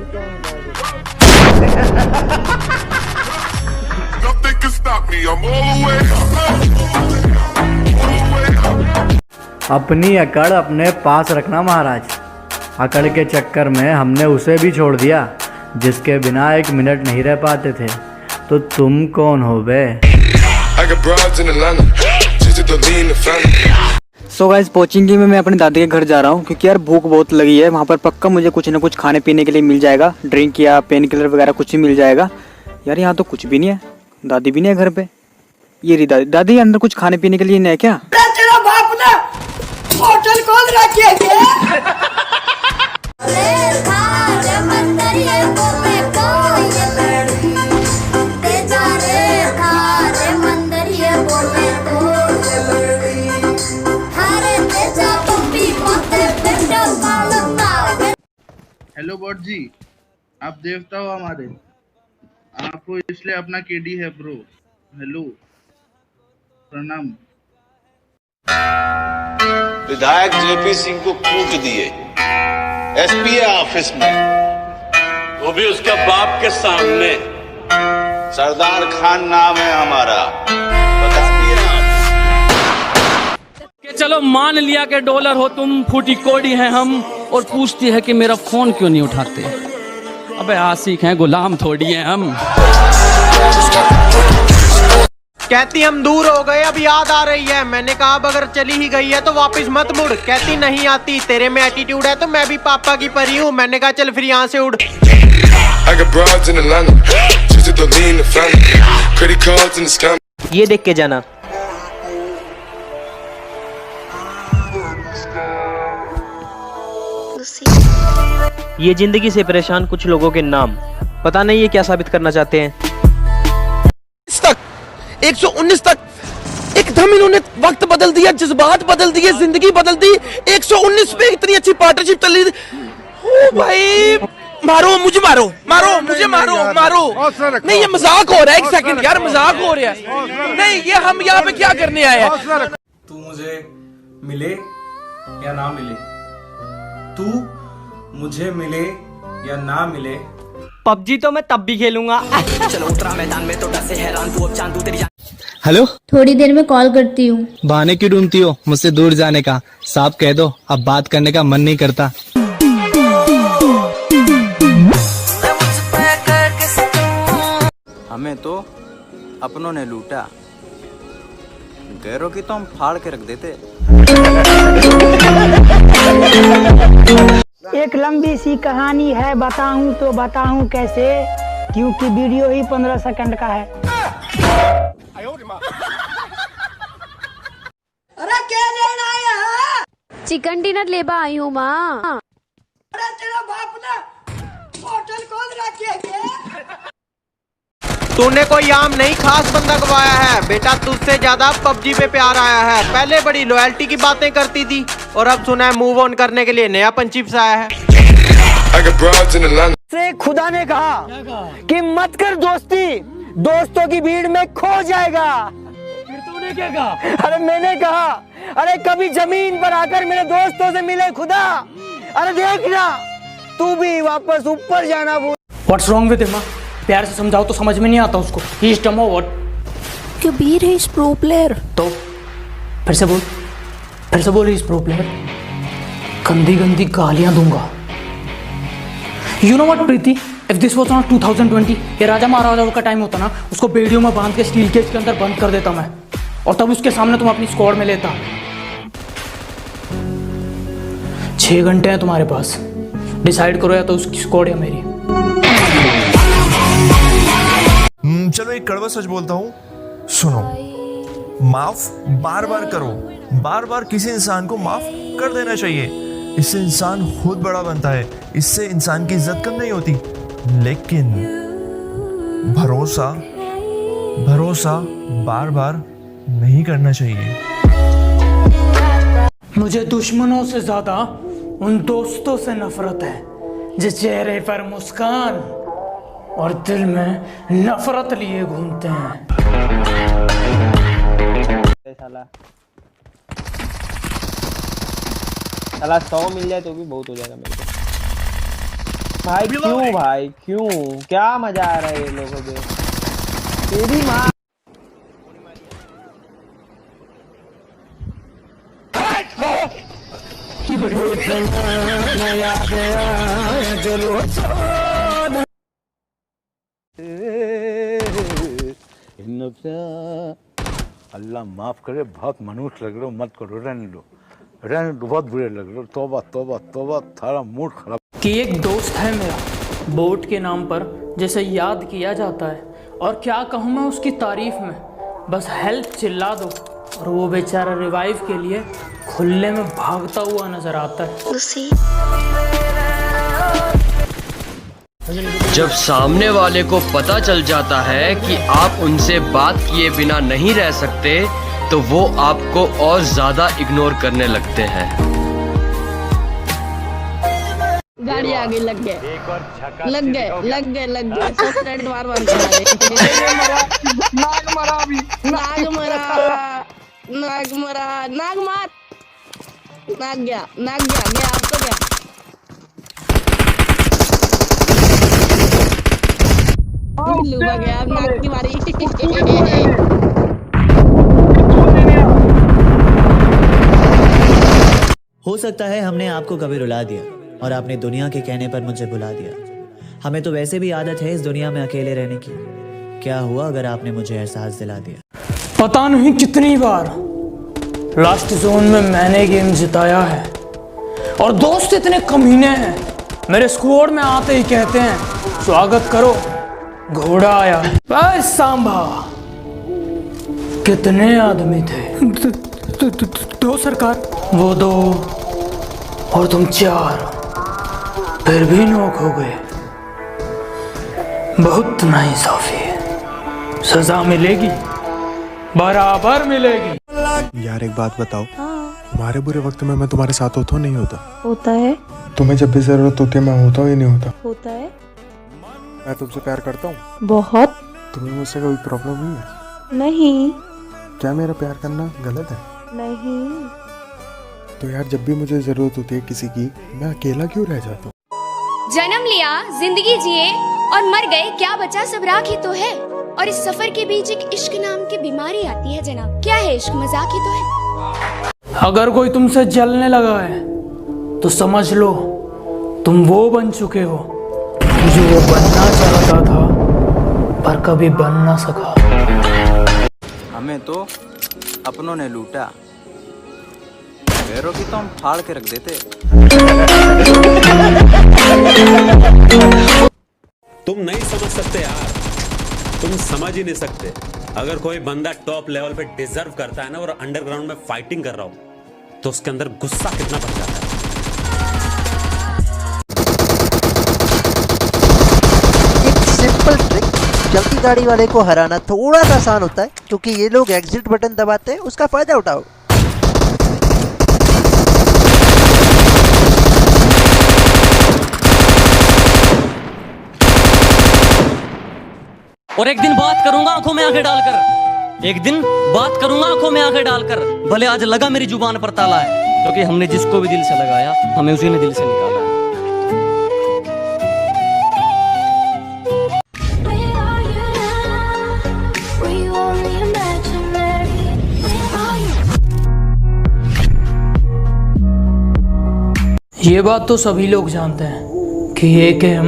Nothing can stop me. I'm all the way up. अपनी अकड़ अपने पास रखना महाराज। अकड़ के चक्कर में हमने उसे भी छोड़ दिया जिसके बिना एक मिनट नहीं रह पाते थे। तो तुम कौन हो बे? सो गाइस, कोचिंग में मैं अपने दादी के घर जा रहा हूँ क्योंकि यार भूख बहुत लगी है। वहाँ पर पक्का मुझे कुछ ना कुछ खाने पीने के लिए मिल जाएगा, ड्रिंक या पेन किलर वगैरह कुछ भी मिल जाएगा। यार यहाँ तो कुछ भी नहीं है, दादी भी नहीं है घर पे। ये रही दादी। दादी अंदर कुछ खाने पीने के लिए नहीं है क्या? तेरा बाप ने होटल खोल रखी है। हेलो बॉट जी, आप देवता हो हमारे, आपको इसलिए अपना केडी है ब्रो। हेलो, प्रणाम। विधायक जेपी सिंह को कूट दिए एसपी ऑफिस में, वो भी उसके बाप के सामने। सरदार खान नाम है हमारा, बता दिए आप। चलो मान लिया कि डॉलर हो तुम, फूटी कोड़ी हैं हम, और पूछती है कि मेरा फोन क्यों नहीं उठाते। अबे आशिक हैं, गुलाम थोड़ी हैं हम। कहती हम दूर हो गए अब याद आ रही है। मैंने कहा अब अगर चली ही गई है तो वापस मत मुड़। कहती नहीं आती, तेरे में एटीट्यूड है तो मैं भी पापा की परी हूँ। मैंने कहा चल फिर यहाँ से उड़। ये देख के जाना। ये जिंदगी से परेशान कुछ लोगों के नाम, पता नहीं ये क्या साबित करना चाहते हैं। 119 तक एकदम इन्होंने वक्त बदल दिया, जज्बात बदल दिए, जिंदगी बदल दी। 119 पे इतनी अच्छी पार्टनरशिप चल रही। ओ भाई, मारो मुझे, मारो मारो मुझे, मारो मारो। नहीं ये मजाक हो रहा है, एक सेकंड यार, मजाक हो रहा है। नहीं ये हम यहाँ पे क्या करने आए हैं? तू मुझे मिले या ना मिले, तू मुझे मिले या ना मिले, पबजी तो मैं तब भी खेलूंगा। चलो उतरा मैदान में तो डसे हैरान तू, अब चांदू तेरी। हेलो, थोड़ी देर में कॉल करती हूँ। बहाने क्यों ढूंढती हो मुझसे दूर जाने का? साफ कह दो, अब बात करने का मन नहीं करता। हमें तो अपनों ने लूटा, गैरों की तो हम फाड़ के रख देते। एक लंबी सी कहानी है, बताऊं तो बताऊं कैसे, क्योंकि वीडियो ही 15 सेकंड का है। अरे क्या लेना आया? चिकन डिनर लेबा आई हूँ माँ। अरे तेरा बाप ने होटल खोल रखी है। तूने कोई आम नहीं खास बंदा गवाया है बेटा, तुझसे ज्यादा पबजी पे प्यार आया है। पहले बड़ी लॉयल्टी की बातें करती थी और अब सुना है मूव ऑन करने के लिए नया पंचिप्स आया है। से खुदा ने कहा कि मत कर दोस्ती, दोस्तों की भीड़ में खो जाएगा। फिर तूने क्या कहा? अरे मैंने कहा, अरे कभी जमीन पर आकर मेरे दोस्तों से मिले खुदा। अरे देखना तू भी वापस ऊपर जाना भूल। What's wrong with him? प्यार से समझाओ तो समझ में नहीं आता उसको। He is dumb or what? Kabir है इस प्रो प्लेयर। तो फिर से बोल, फिर से बोल, इस प्रो प्लेयर। गंदी गंदी गालियां दूंगा। You know what Preeti? If this was not 2020, ये राजा महाराजाओं का टाइम होता ना, उसको बेड़ियों में बांध के स्टील केज के अंदर बंद कर देता मैं, और तब उसके सामने तुम अपनी स्क्वाड में लेता। 6 घंटे हैं तुम्हारे पास, डिसाइड करो या तो उसकी स्क्वाड या मेरी। चलो एक कड़वा सच बोलता हूँ, सुनो। माफ बार बार करो, बार बार किसी इंसान को माफ कर देना चाहिए। इससे इंसान खुद बड़ा बनता है, इससे इंसान की इज्जत कम नहीं होती। लेकिन भरोसा भरोसा बार बार नहीं करना चाहिए। मुझे दुश्मनों से ज्यादा उन दोस्तों से नफरत है जिस चेहरे पर मुस्कान और दिल में नफरत लिए घूमते हैं। साला 100 मिल जाए तो भी बहुत हो जाएगा मेरे को। भाई क्यों भाई क्यों, क्या मजा आ रहा है ये लोगों को तेरी माँ। अल्लाह माफ करे, बहुत मनुष्य लग रहे हो, मत करो, रहने दो, बहुत बुरे लग रहे हो। तौबा तौबा तौबा, थारा मूड खराब। कि एक दोस्त है मेरा बोट के नाम पर, जिसे याद किया जाता है, और क्या कहूँ मैं उसकी तारीफ में, बस हेल्प चिल्ला दो और वो बेचारा रिवाइव के लिए खुले में भागता हुआ नजर आता है। जब सामने वाले को पता चल जाता है कि आप उनसे बात किए बिना नहीं रह सकते, तो वो आपको और ज्यादा इग्नोर करने लगते हैं। गाड़ी आगे लग गए, सब फ्रेंड मार नाग गया आप तो गया। लूबा गया नाक की मारी। हो सकता है हमने आपको कभी रुला दिया और आपने दुनिया के कहने पर मुझे बुला दिया। हमें तो वैसे भी आदत है इस दुनिया में अकेले रहने की। क्या हुआ अगर आपने मुझे एहसास दिला दिया? पता नहीं कितनी बार लास्ट जोन में मैंने गेम जिताया है, और दोस्त इतने कमीने हैं, मेरे स्क्वाड में आते ही कहते हैं स्वागत करो, घोड़ा आया है। बस सांभा, कितने आदमी थे? दो सरकार, वो दो और तुम 4, फिर भी नोक हो गए। बहुत नाइंसाफी है, सजा मिलेगी, बराबर मिलेगी। यार एक बात बताओ, तुम्हारे बुरे वक्त में मैं तुम्हारे साथ होता हूँ नहीं होता? होता है। तुम्हें जब भी जरूरत होती है मैं होता हूँ या नहीं होता? होता है। मैं तुमसे प्यार करता हूँ बहुत। तुम्हें मुझसे कोई प्रॉब्लम नहीं है? नहीं। क्या मेरा प्यार करना गलत है? नहीं। तो यार जब भी मुझे जरूरत होती है किसी की, मैं अकेला क्यों रह जाता हूँ? जन्म लिया, जिंदगी जिए और मर गए, क्या बचा? सब राख ही तो है। और इस सफर के बीच एक इश्क नाम की बीमारी आती है जनाब। क्या है इश्क? मजाक ही तो है। अगर कोई तुमसे जलने लगा है तो समझ लो तुम वो बन चुके हो जो वो बनना चाहता था पर कभी बन ना सका। हमें तो अपनों ने लूटा, पैरों की तो हम फाड़ के रख देते। तुम नहीं समझ सकते यार, तुम समझ ही नहीं सकते। अगर कोई बंदा टॉप लेवल पे डिजर्व करता है ना और अंडरग्राउंड में फाइटिंग कर रहा हो, तो उसके अंदर गुस्सा कितना बढ़ जाता है। एक सिंपल ट्रिक, चलती गाड़ी वाले को हराना थोड़ा सा आसान होता है, क्योंकि ये लोग एग्जिट बटन दबाते हैं, उसका फायदा उठाओ। और एक दिन बात करूंगा आंखों में आंखें डालकर, एक दिन बात करूंगा आंखों में आंखें डालकर। भले आज लगा मेरी जुबान पर ताला है, क्योंकि हमने जिसको भी दिल से लगाया हमें उसी ने दिल से निकाला है। ये बात तो सभी लोग जानते हैं कि ये गेम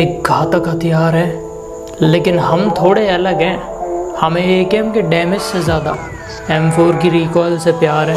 एक घातक हथियार है, लेकिन हम थोड़े अलग हैं। हमें एकेएम के डैमेज से ज़्यादा M4 की रिकॉइल से प्यार है।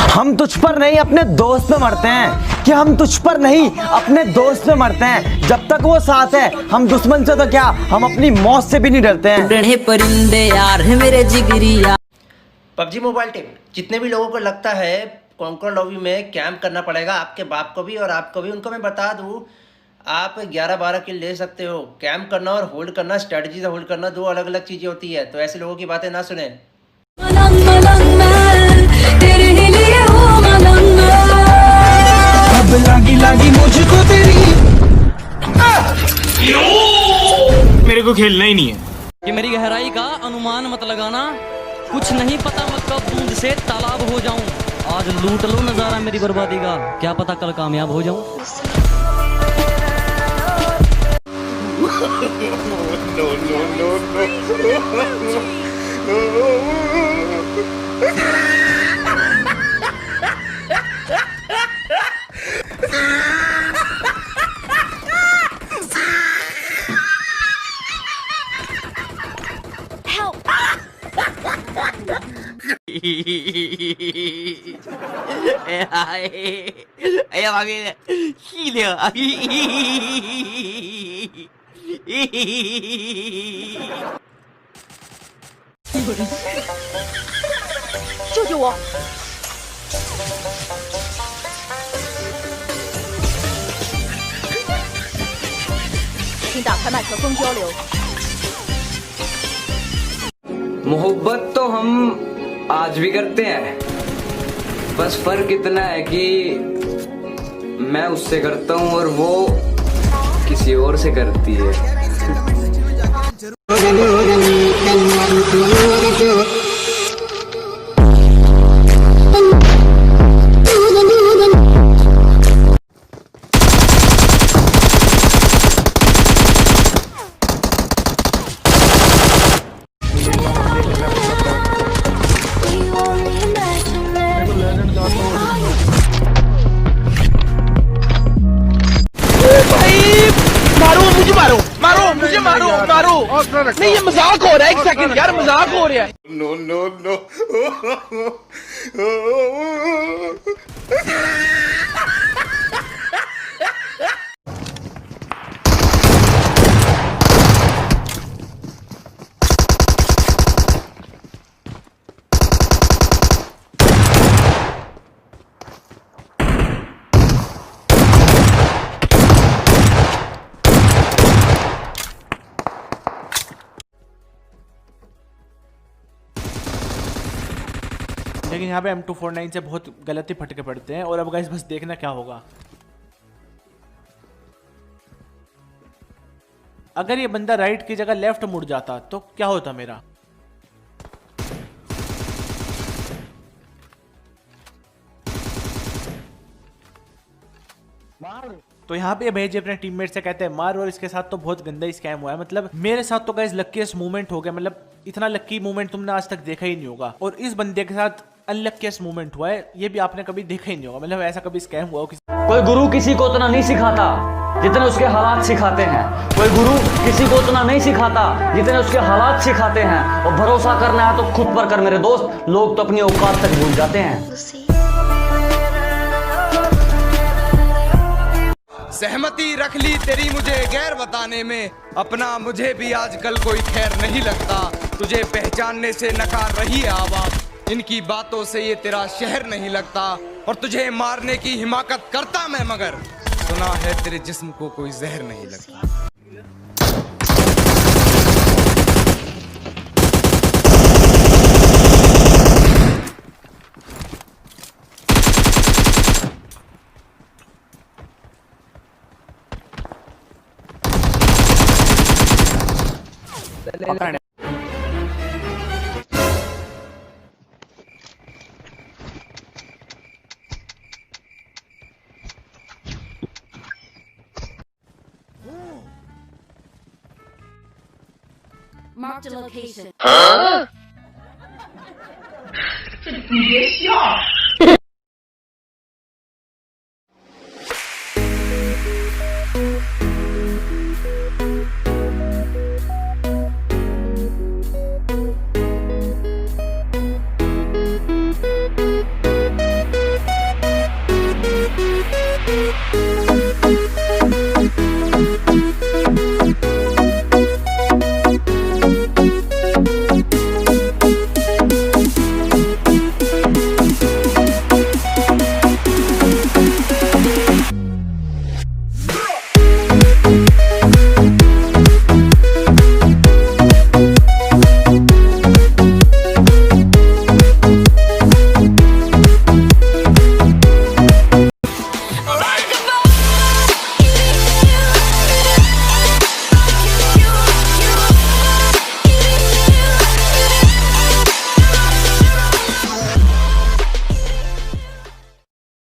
हम तुझ पर नहीं अपने दोस्त पे मरते हैं, कि हम तुझ पर नहीं अपने दोस्त पे मरते हैं। जब तक वो साथ है, हम दुश्मन से तो क्या, हम अपनी मौत से भी नहीं डरते हैं। उड़ने परिंदे यार है मेरे जिगरी यार। पबजी मोबाइल टीम, जितने भी लोगों को लगता है कॉन्कर लॉबी में कैंप करना पड़ेगा, आपके बाप को भी और आपको भी, उनको मैं बता दूं, आप 11-12 किल ले सकते हो। कैंप करना और होल्ड करना, स्ट्रेटजी से होल्ड करना, दो अलग अलग चीजें होती है। तो ऐसे लोगों की बातें ना सुने। अब लागी मुझको तेरी, मेरे को खेलना ही नहीं है। कि मेरी गहराई का अनुमान मत लगाना, कुछ नहीं पता मैं कब बूंद से तालाब हो जाऊं। आज लूट लो नजारा मेरी बर्बादी का, क्या पता कल कामयाब हो जाऊं।救救我！请打开麦克风交流。 मोहब्बत तो हम आज भी करते हैं, बस फर्क इतना है कि मैं उससे करता हूँ और वो किसी और से करती है। नहीं ये मजाक हो रहा है, एक सेकंड यार, मजाक हो रहा है। नो नो नो लेकिन यहाँ पे M249 से बहुत गलत ही फटके पड़ते हैं। और अब गाइस बस देखना क्या होगा। अगर ये बंदा राइट की जगह लेफ्ट मुड़ जाता तो क्या होता मेरा। तो यहाँ पे भाई जी अपने टीममेट से कहते हैं मार, और इसके साथ तो बहुत गंदा स्कैम हुआ है। मतलब मेरे साथ तो गाइस लकीस्ट मूवमेंट हो गया, मतलब इतना लकी मूवमेंट तुमने आज तक देखा ही नहीं होगा। और इस बंदे के साथ अनलकीस्ट मूवमेंट हुआ है, ये भी आपने कभी देखा ही नहीं होगा। मतलब ऐसा कभी स्कैम हुआ हो कोई गुरु किसी को उतना नहीं सिखाता जितने उसके हालात सिखाते हैं। कोई गुरु किसी को उतना नहीं सिखाता जितने उसके हालात सिखाते हैं। और भरोसा करना है तो खुद पर कर मेरे दोस्त, लोग तो अपनी औकात तक भूल जाते हैं। सहमति रख ली तेरी मुझे गैर बताने में, अपना मुझे भी आजकल कोई खैर नहीं लगता। तुझे पहचानने से नकार रही है आवाज, इनकी बातों से ये तेरा शहर नहीं लगता। और तुझे मारने की हिमाकत करता मैं, मगर सुना है तेरे जिस्म को कोई जहर नहीं लगता। Mark the location. Huh?